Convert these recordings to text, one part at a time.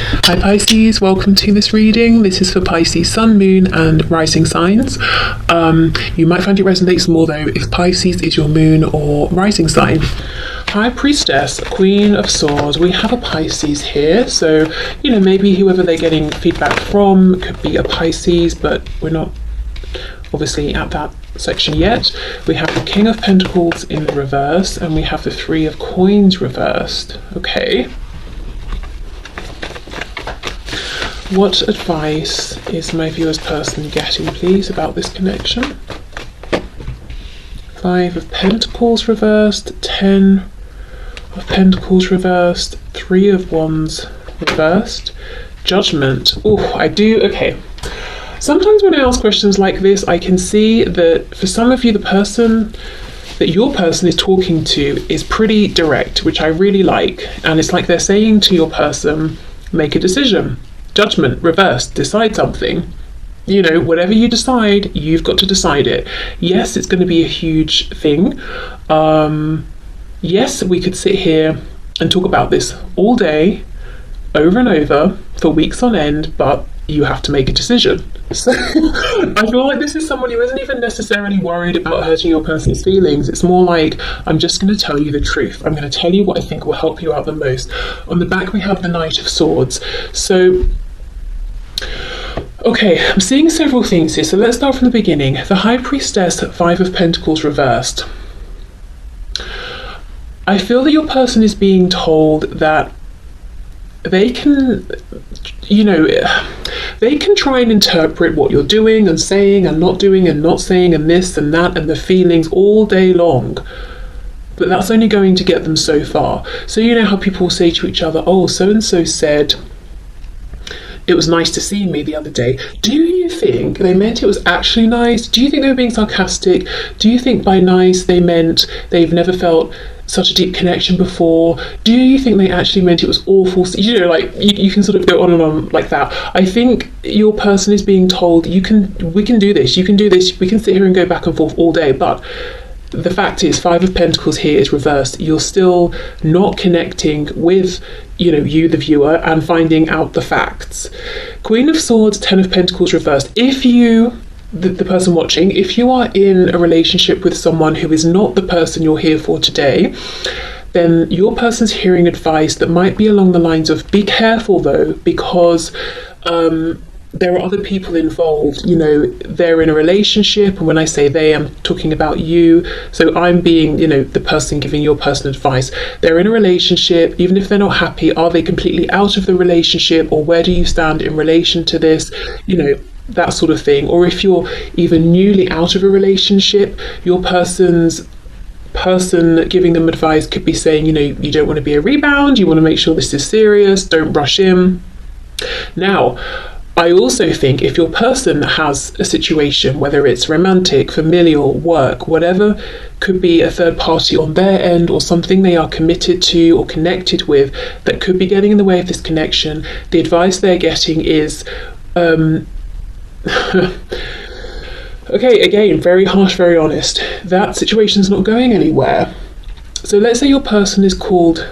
Hi Pisces, welcome to this reading. This is for Pisces Sun, Moon and Rising signs. You might find it resonates more though if Pisces is your moon or rising sign. High Priestess, Queen of Swords. We have a Pisces here, so maybe whoever they're getting feedback from could be a Pisces, but we're not obviously at that section yet. We have the King of Pentacles in the reverse and we have the Three of Coins reversed. Okay. What advice is my viewer's person getting, please, about this connection? Five of Pentacles reversed, 10 of Pentacles reversed, Three of Wands reversed, Judgment. Oh, okay. Sometimes when I ask questions like this, I can see that for some of you, the person that your person is talking to is pretty direct, which I really like. And it's like they're saying to your person, make a decision. Judgment, reversed, decide something. Whatever you decide, you've got to decide it. Yes, it's going to be a huge thing. Yes, we could sit here and talk about this all day, over and over, for weeks on end, but you have to make a decision. So I feel like this is someone who isn't even necessarily worried about hurting your person's feelings. It's more like, I'm just going to tell you the truth. I'm going to tell you what I think will help you out the most. On the back, we have the Knight of Swords. So okay, I'm seeing several things here. So let's start from the beginning. The High Priestess, Five of Pentacles reversed. I feel that your person is being told that they can, they can try and interpret what you're doing and saying and not doing and not saying and this and that and the feelings all day long. But that's only going to get them so far. So you know how people say to each other, oh, so-and-so said, it was nice to see me the other day. Do you think they meant it was actually nice? Do you think they were being sarcastic? Do you think by nice they meant they've never felt such a deep connection before? Do you think they actually meant it was awful? You can sort of go on and on like that. I think your person is being told, we can do this, you can do this, we can sit here and go back and forth all day, but the fact is, Five of Pentacles here is reversed. You're still not connecting with, you, the viewer, and finding out the facts. Queen of Swords, 10 of Pentacles reversed. If you, the person watching, if you are in a relationship with someone who is not the person you're here for today, then your person's hearing advice that might be along the lines of, be careful though, because there are other people involved. They're in a relationship, and when I say they, I'm talking about you. So I'm being, the person giving your person advice. They're in a relationship. Even if they're not happy, are they completely out of the relationship, or where do you stand in relation to this? That sort of thing. Or if you're even newly out of a relationship, your person giving them advice could be saying, you don't want to be a rebound. You want to make sure this is serious. Don't rush in. Now, I also think if your person has a situation, whether it's romantic, familial, work, whatever, could be a third party on their end or something they are committed to or connected with that could be getting in the way of this connection, the advice they're getting is, okay, again, very harsh, very honest, that situation's not going anywhere. So let's say your person is called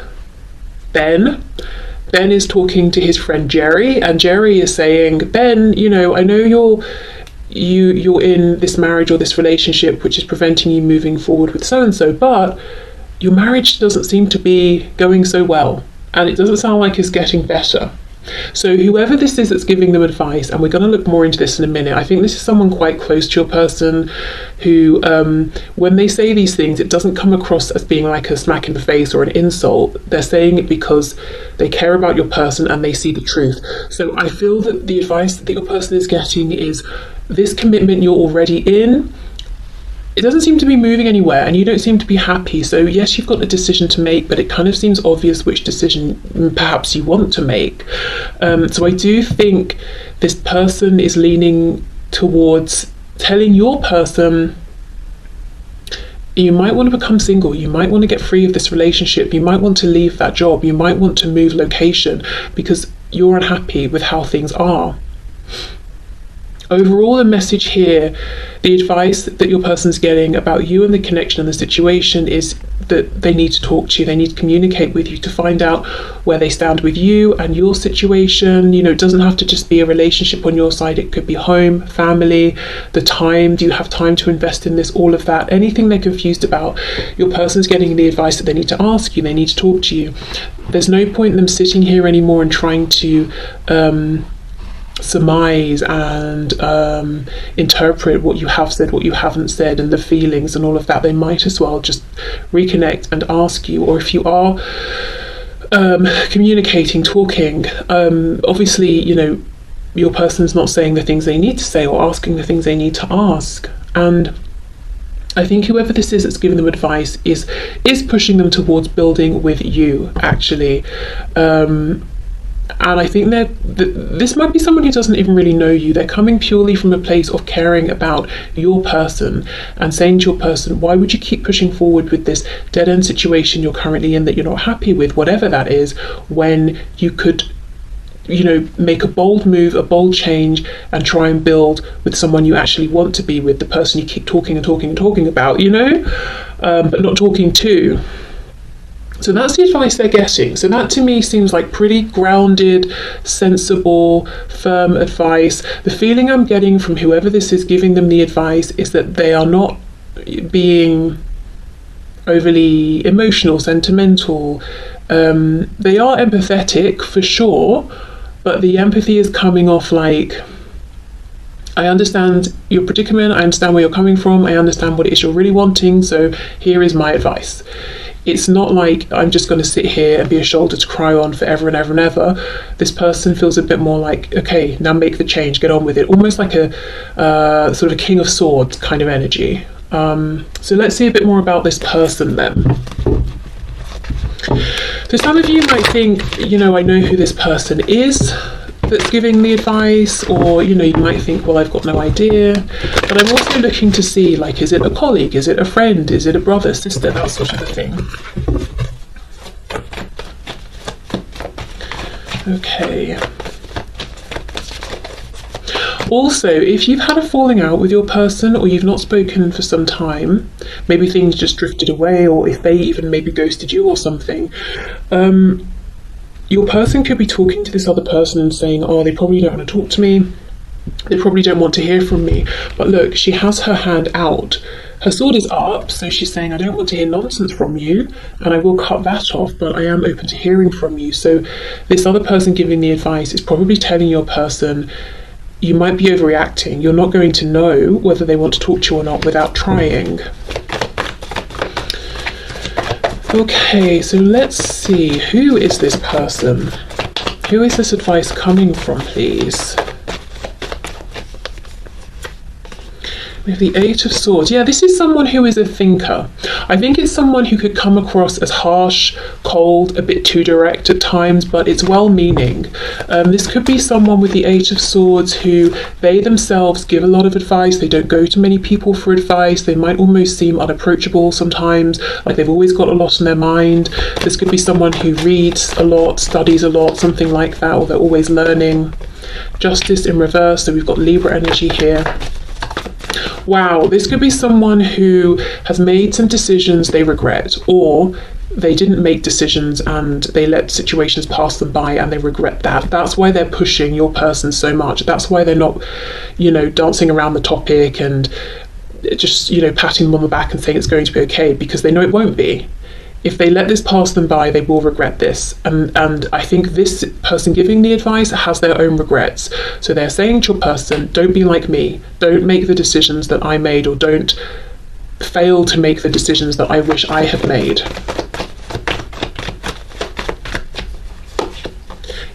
Ben. Ben is talking to his friend Jerry, and Jerry is saying, Ben, I know you're in this marriage or this relationship which is preventing you moving forward with so-and-so, but your marriage doesn't seem to be going so well, and it doesn't sound like it's getting better. So whoever this is that's giving them advice, and we're going to look more into this in a minute, I think this is someone quite close to your person who, when they say these things, it doesn't come across as being like a smack in the face or an insult. They're saying it because they care about your person and they see the truth. So I feel that the advice that your person is getting is, this commitment you're already in, it doesn't seem to be moving anywhere and you don't seem to be happy. So yes, you've got a decision to make, but it kind of seems obvious which decision perhaps you want to make. So I do think this person is leaning towards telling your person, you might want to become single, you might want to get free of this relationship, you might want to leave that job, you might want to move location because you're unhappy with how things are. Overall, the message here, the advice that your person's getting about you and the connection and the situation is that they need to talk to you, they need to communicate with you to find out where they stand with you and your situation. You know, it doesn't have to just be a relationship on your side, it could be home, family, the time, do you have time to invest in this, all of that. Anything they're confused about, your person's getting the advice that they need to ask you, they need to talk to you. There's no point in them sitting here anymore and trying to surmise and interpret what you have said, what you haven't said, and the feelings and all of that. They might as well just reconnect and ask you. Or if you are communicating, talking, obviously, you know, your person's not saying the things they need to say or asking the things they need to ask. And I think whoever this is that's giving them advice is pushing them towards building with you, actually. And I think this might be someone who doesn't even really know you. They're coming purely from a place of caring about your person and saying to your person, why would you keep pushing forward with this dead-end situation you're currently in that you're not happy with, whatever that is, when you could, you know, make a bold move, a bold change, and try and build with someone you actually want to be with, the person you keep talking and talking and talking about, you know, but not talking to. So that's the advice they're getting. So that to me seems like pretty grounded, sensible, firm advice. The feeling I'm getting from whoever this is giving them the advice is that they are not being overly emotional, sentimental. They are empathetic for sure, but the empathy is coming off like, I understand your predicament, I understand where you're coming from, I understand what it is you're really wanting, so here is my advice. It's not like I'm just going to sit here and be a shoulder to cry on forever and ever and ever. This person feels a bit more like, okay, now make the change, get on with it. Almost like a sort of a King of Swords kind of energy. So let's see a bit more about this person then. So some of you might think, you know, I know who this person is that's giving the advice, or, you know, you might think, well, I've got no idea. But I'm also looking to see, like, is it a colleague? Is it a friend? Is it a brother, sister? That sort of a thing. Okay. Also, if you've had a falling out with your person, or you've not spoken for some time, maybe things just drifted away, or if they even maybe ghosted you or something, your person could be talking to this other person and saying, oh, they probably don't want to talk to me, they probably don't want to hear from me. But look, she has her hand out. Her sword is up, so she's saying, I don't want to hear nonsense from you, and I will cut that off, but I am open to hearing from you. So this other person giving the advice is probably telling your person, you might be overreacting. You're not going to know whether they want to talk to you or not without trying. Okay, so let's see, who is this person? Who is this advice coming from, please? We have the Eight of Swords. Yeah, this is someone who is a thinker. I think it's someone who could come across as harsh, cold, a bit too direct at times, but it's well-meaning. This could be someone with the Eight of Swords who they themselves give a lot of advice. They don't go to many people for advice. They might almost seem unapproachable sometimes, like they've always got a lot on their mind. This could be someone who reads a lot, studies a lot, something like that, or they're always learning. Justice in reverse, so we've got Libra energy here. Wow, this could be someone who has made some decisions they regret, or they didn't make decisions and they let situations pass them by and they regret that. That's why they're pushing your person so much. That's why they're not, you know, dancing around the topic and just, you know, patting them on the back and saying it's going to be okay, because they know it won't be. If they let this pass them by, they will regret this. And I think this person giving the advice has their own regrets. So they're saying to your person, don't be like me. Don't make the decisions that I made, or don't fail to make the decisions that I wish I had made.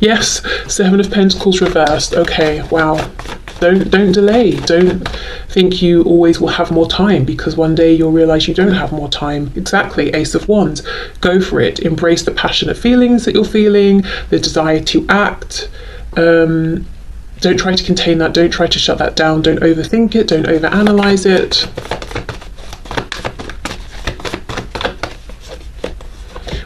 Yes, Seven of Pentacles reversed. Okay, wow. Don't delay. Don't think you always will have more time, because one day you'll realize you don't have more time. Exactly, Ace of Wands. Go for it. Embrace the passionate feelings that you're feeling, the desire to act. Don't try to contain that. Don't try to shut that down. Don't overthink it. Don't overanalyze it.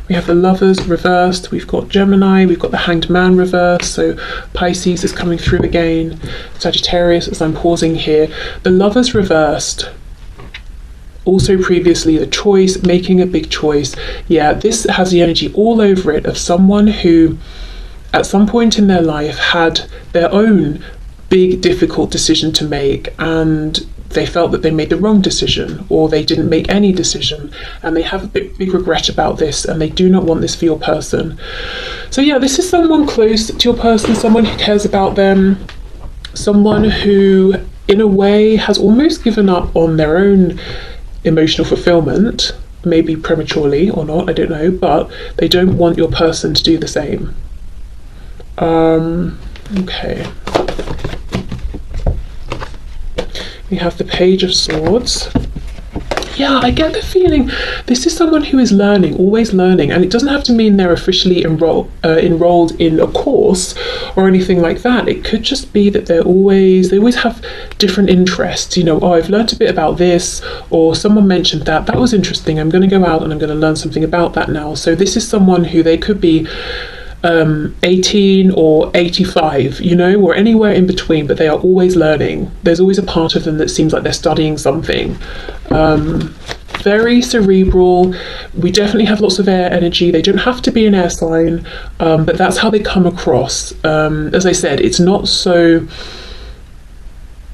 We have the Lovers reversed, we've got Gemini, we've got the Hanged Man reversed, so Pisces is coming through again, Sagittarius as I'm pausing here. The Lovers reversed, also previously the choice, making a big choice. Yeah, this has the energy all over it of someone who at some point in their life had their own big difficult decision to make, and they felt that they made the wrong decision, or they didn't make any decision, and they have a big regret about this, and they do not want this for your person. So yeah, this is someone close to your person, someone who cares about them, someone who in a way has almost given up on their own emotional fulfillment, maybe prematurely or not, I don't know, but they don't want your person to do the same. Okay. We have the Page of Swords. Yeah, I get the feeling this is someone who is learning, always learning, and it doesn't have to mean they're officially enrolled in a course or anything like that. It could just be that they always have different interests. You know, oh, I've learned a bit about this, or someone mentioned that was interesting. I'm going to go out and I'm going to learn something about that now. So this is someone who they could be 18 or 85, you know, or anywhere in between, but they are always learning. There's always a part of them that seems like they're studying something. Very cerebral. We definitely have lots of air energy. They don't have to be an air sign, but that's how they come across. As I said, it's not so...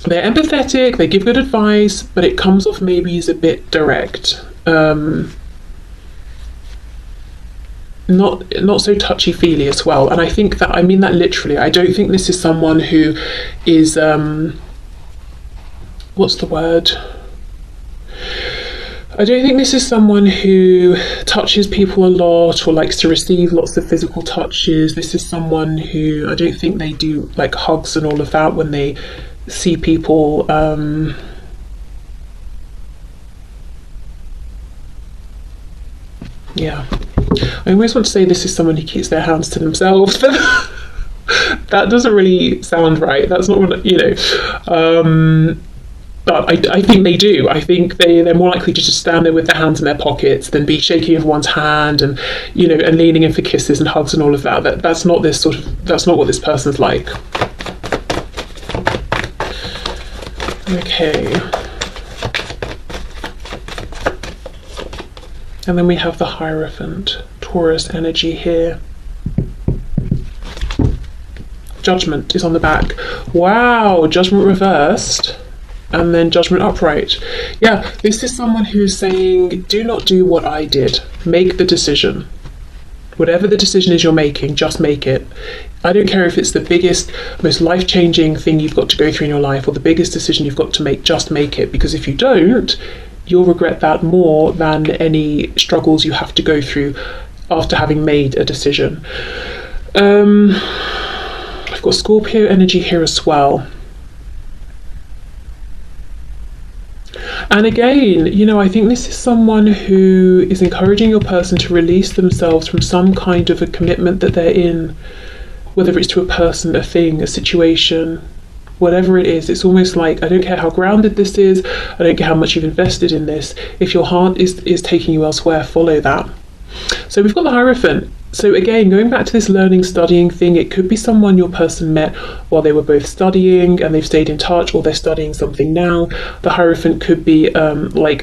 They're empathetic, they give good advice, but it comes off maybe as a bit direct. Not so touchy-feely as well, and I think that I mean that literally. I don't think this is someone who is what's the word? I don't think this is someone who touches people a lot or likes to receive lots of physical touches. This is someone who I don't think they do like hugs and all of that when they see people. Yeah. I always want to say this is someone who keeps their hands to themselves, but that doesn't really sound right. That's not what, you know. But I think they do. I think they're more likely to just stand there with their hands in their pockets than be shaking everyone's hand and, you know, and leaning in for kisses and hugs and all of that. That's not what this person's like. Okay. And then we have the Hierophant, Taurus energy here. Judgment is on the back. Wow, Judgment reversed and then Judgment upright. Yeah, this is someone who's saying, do not do what I did. Make the decision. Whatever the decision is you're making, just make it. I don't care if it's the biggest, most life-changing thing you've got to go through in your life or the biggest decision you've got to make, just make it. Because if you don't, you'll regret that more than any struggles you have to go through after having made a decision. I've got Scorpio energy here as well. And again, you know, I think this is someone who is encouraging your person to release themselves from some kind of a commitment that they're in, whether it's to a person, a thing, a situation, whatever it is. It's almost like, I don't care how grounded this is, I don't care how much you've invested in this, if your heart is taking you elsewhere, follow that. So we've got the Hierophant. So again, going back to this learning, studying thing, it could be someone your person met while they were both studying and they've stayed in touch, or they're studying something now. The Hierophant could be like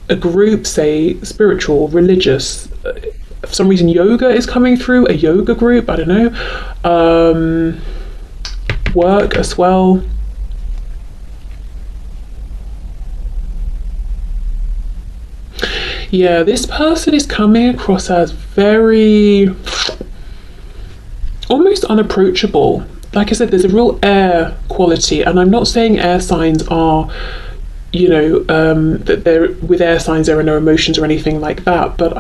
a group, say spiritual, religious. For some reason yoga is coming through, a yoga group, I don't know. Work as well. Yeah, this person is coming across as very almost unapproachable. Like I said, there's a real air quality, and I'm not saying air signs are, you know, that they're with air signs there are no emotions or anything like that, but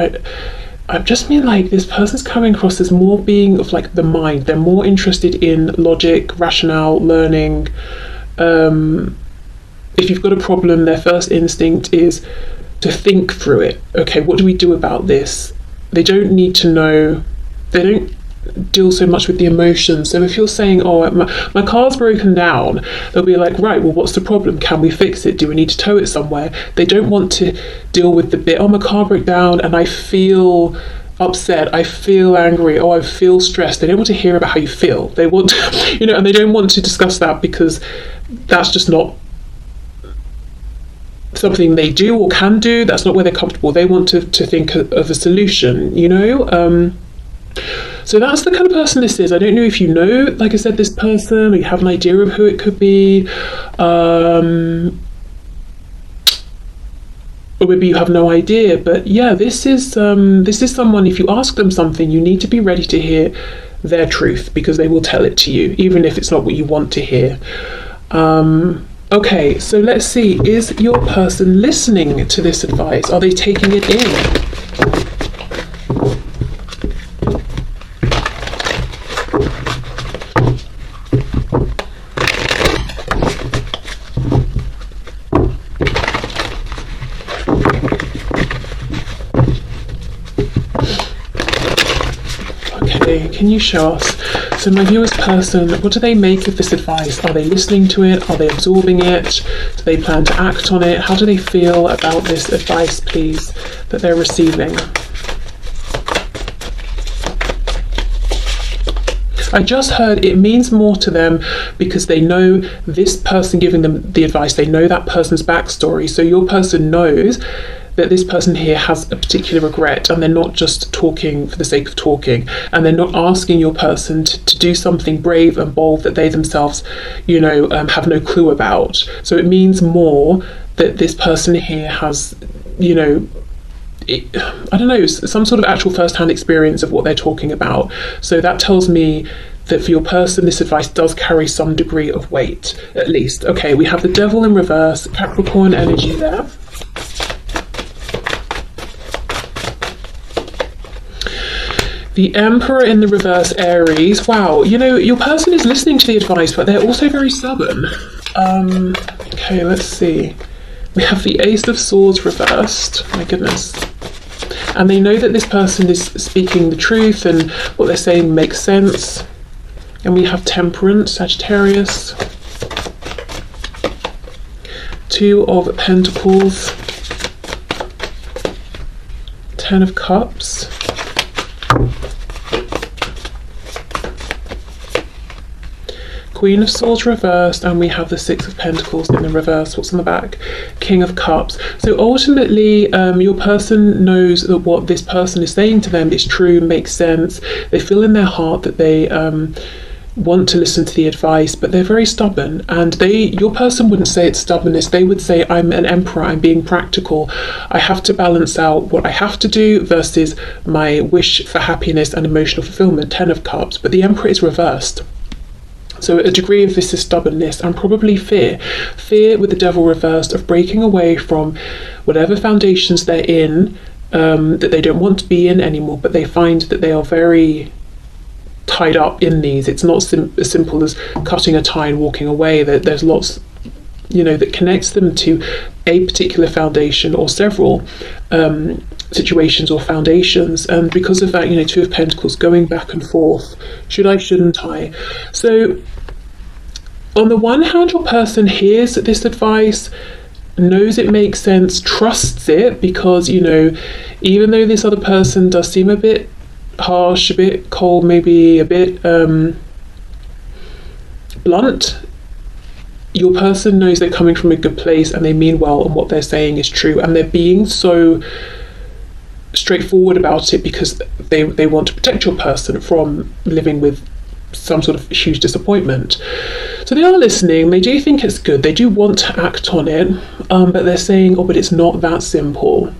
I just mean like this person's coming across as more being of like the mind. They're more interested in logic, rationale, learning. If you've got a problem, their first instinct is to think through it. Okay, what do we do about this? They don't need to know, they don't deal so much with the emotions. So if you're saying, oh, my car's broken down, they'll be like, right, well, what's the problem? Can we fix it? Do we need to tow it somewhere? They don't want to deal with the bit, oh, my car broke down and I feel upset, I feel angry, oh, I feel stressed. They don't want to hear about how you feel. They want, and they don't want to discuss that because that's just not something they do or can do. That's not where they're comfortable. They want to think of a solution, So that's the kind of person this is. I don't know if you know, like I said, this person, or you have an idea of who it could be. Or maybe you have no idea, but yeah, this is someone, if you ask them something, you need to be ready to hear their truth, because they will tell it to you, even if it's not what you want to hear. Okay, so let's see, is your person listening to this advice? Are they taking it in? Can you show us? So my viewer's person, what do they make of this advice? Are they listening to it? Are they absorbing it? Do they plan to act on it? How do they feel about this advice, please, that they're receiving? I just heard it means more to them because they know this person giving them the advice, they know that person's backstory. So your person knows that this person here has a particular regret, and they're not just talking for the sake of talking, and they're not asking your person to do something brave and bold that they themselves, have no clue about. So it means more that this person here has, some sort of actual first-hand experience of what they're talking about. So that tells me that for your person, this advice does carry some degree of weight, at least. Okay, we have the Devil in reverse, Capricorn energy there. The Emperor in the reverse, Aries. Wow, your person is listening to the advice, but they're also very stubborn. Okay, let's see. We have the Ace of Swords reversed. My goodness. And they know that this person is speaking the truth and what they're saying makes sense. And we have Temperance, Sagittarius. Two of Pentacles. Ten of Cups. Queen of Swords reversed, and we have the Six of Pentacles in the reverse. What's on the back? King of Cups. So ultimately, your person knows that what this person is saying to them is true, makes sense. They feel in their heart that they want to listen to the advice, but they're very stubborn. And your person wouldn't say it's stubbornness. They would say, I'm an emperor, I'm being practical. I have to balance out what I have to do versus my wish for happiness and emotional fulfillment. 10 of Cups. But the Emperor is reversed. So a degree of this is stubbornness and probably fear. Fear with the Devil reversed of breaking away from whatever foundations they're in, that they don't want to be in anymore, but they find that they are very tied up in these. It's not as simple as cutting a tie and walking away. There's lots, that connects them to a particular foundation or several situations or foundations, and because of that, Two of Pentacles, going back and forth, should I, shouldn't I? So on the one hand, your person hears this advice, knows it makes sense, trusts it, because even though this other person does seem a bit harsh, a bit cold, maybe a bit blunt, your person knows they're coming from a good place and they mean well, and what they're saying is true, and they're being so straightforward about it because they want to protect your person from living with some sort of huge disappointment. So they are listening, they do think it's good, they do want to act on it, but they're saying, but it's not that simple.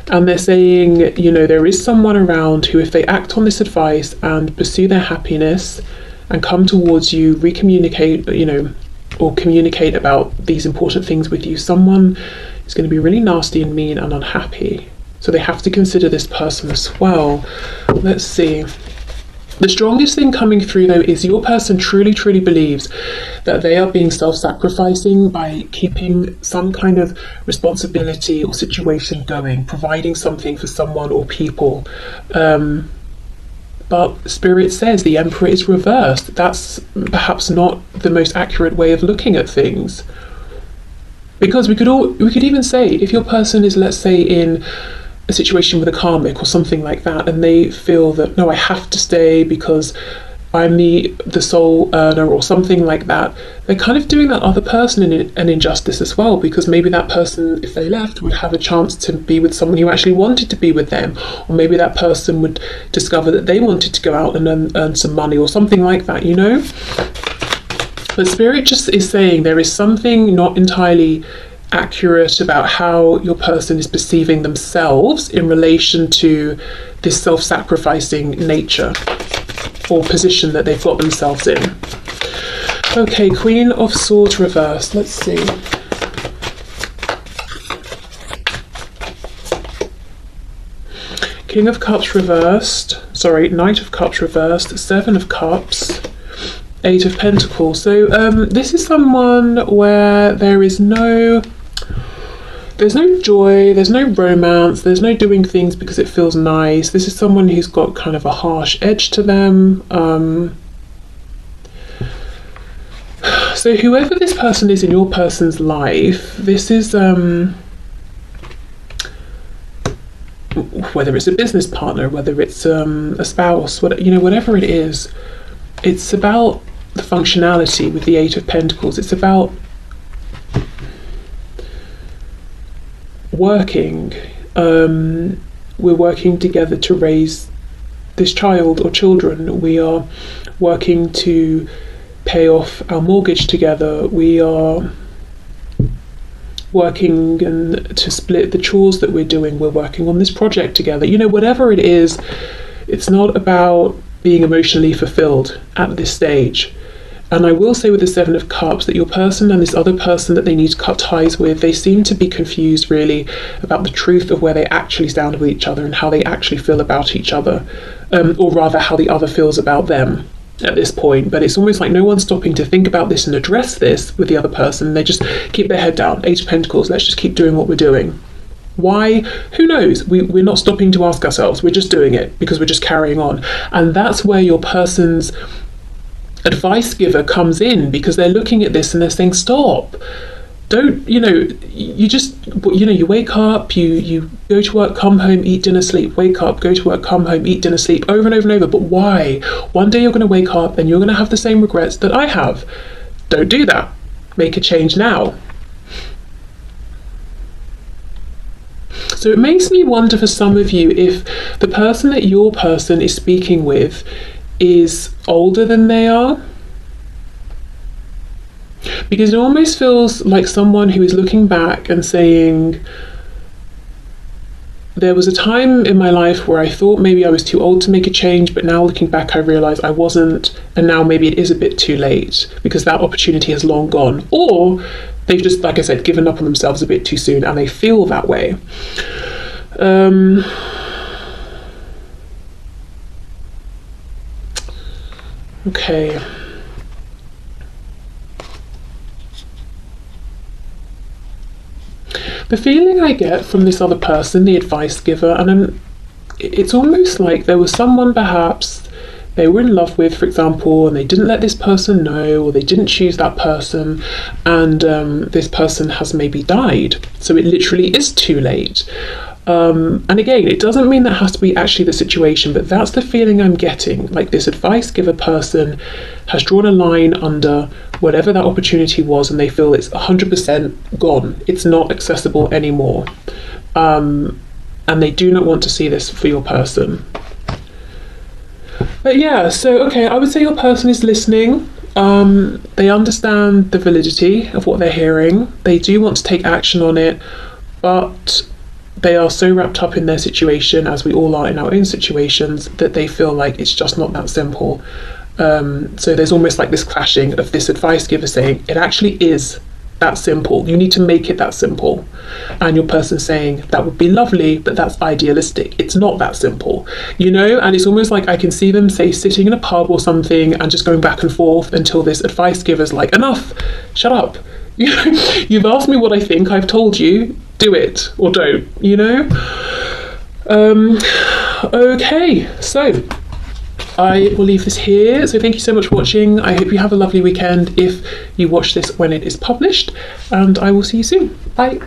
And they're saying, there is someone around who, if they act on this advice and pursue their happiness and come towards you, recommunicate, or communicate about these important things with you, someone is going to be really nasty and mean and unhappy. So they have to consider this person as well. Let's see. The strongest thing coming through, though, is your person truly, truly believes that they are being self-sacrificing by keeping some kind of responsibility or situation going, providing something for someone or people. But Spirit says the Emperor is reversed. That's perhaps not the most accurate way of looking at things. Because we could even say, if your person is, let's say, in a situation with a karmic or something like that, and they feel that, no, I have to stay because I'm the sole earner or something like that, they're kind of doing that other person an injustice as well, because maybe that person, if they left, would have a chance to be with someone who actually wanted to be with them, or maybe that person would discover that they wanted to go out and earn some money or something like that, you know. But Spirit just is saying there is something not entirely accurate about how your person is perceiving themselves in relation to this self-sacrificing nature or position that they've got themselves in. Okay, Queen of Swords reversed. Let's see. King of Cups reversed. Sorry, Knight of Cups reversed. Seven of Cups. Eight of Pentacles. So this is someone where there's no joy, there's no romance, there's no doing things because it feels nice. This is someone who's got kind of a harsh edge to them. So whoever this person is in your person's life, this is whether it's a business partner, whether it's a spouse, whatever it is, it's about the functionality with the Eight of Pentacles. It's about working. We're working together to raise this child or children. We are working to pay off our mortgage together. We are working to split the chores that we're doing. We're working on this project together. Whatever it is, it's not about being emotionally fulfilled at this stage. And I will say with the Seven of Cups that your person and this other person that they need to cut ties with, they seem to be confused really about the truth of where they actually stand with each other and how they actually feel about each other, or rather how the other feels about them at this point. But it's almost like no one's stopping to think about this and address this with the other person. They just keep their head down. Eight of Pentacles, let's just keep doing what we're doing. Why? Who knows? We're not stopping to ask ourselves. We're just doing it because we're just carrying on. And that's where your person's advice giver comes in, because they're looking at this and they're saying, stop. Don't, you wake up, you go to work, come home, eat dinner, sleep, wake up, go to work, come home, eat dinner, sleep, over and over and over. But why? One day you're going to wake up and you're going to have the same regrets that I have. Don't do that. Make a change now. So it makes me wonder for some of you if the person that your person is speaking with is older than they are. Because it almost feels like someone who is looking back and saying, there was a time in my life where I thought maybe I was too old to make a change, but now looking back I realise I wasn't, and now maybe it is a bit too late because that opportunity has long gone. Or they've just, like I said, given up on themselves a bit too soon and they feel that way. Okay. The feeling I get from this other person, the advice giver, and it's almost like there was someone perhaps they were in love with, for example, and they didn't let this person know, or they didn't choose that person, and this person has maybe died. So it literally is too late. And again, it doesn't mean that has to be actually the situation, but that's the feeling I'm getting. Like this advice giver person has drawn a line under whatever that opportunity was, and they feel it's 100% gone. It's not accessible anymore. And they do not want to see this for your person. But yeah, so okay, I would say your person is listening. They understand the validity of what they're hearing. They do want to take action on it, but they are so wrapped up in their situation, as we all are in our own situations, that they feel like it's just not that simple. So there's almost like this clashing of this advice giver saying, it actually is that simple. You need to make it that simple. And your person saying, that would be lovely, but that's idealistic. It's not that simple, And it's almost like I can see them, say, sitting in a pub or something and just going back and forth until this advice giver's like, enough, shut up. You've asked me what I think, I've told you, do it or don't, Okay, so I will leave this here. So thank you so much for watching. I hope you have a lovely weekend if you watch this when it is published, and I will see you soon. Bye.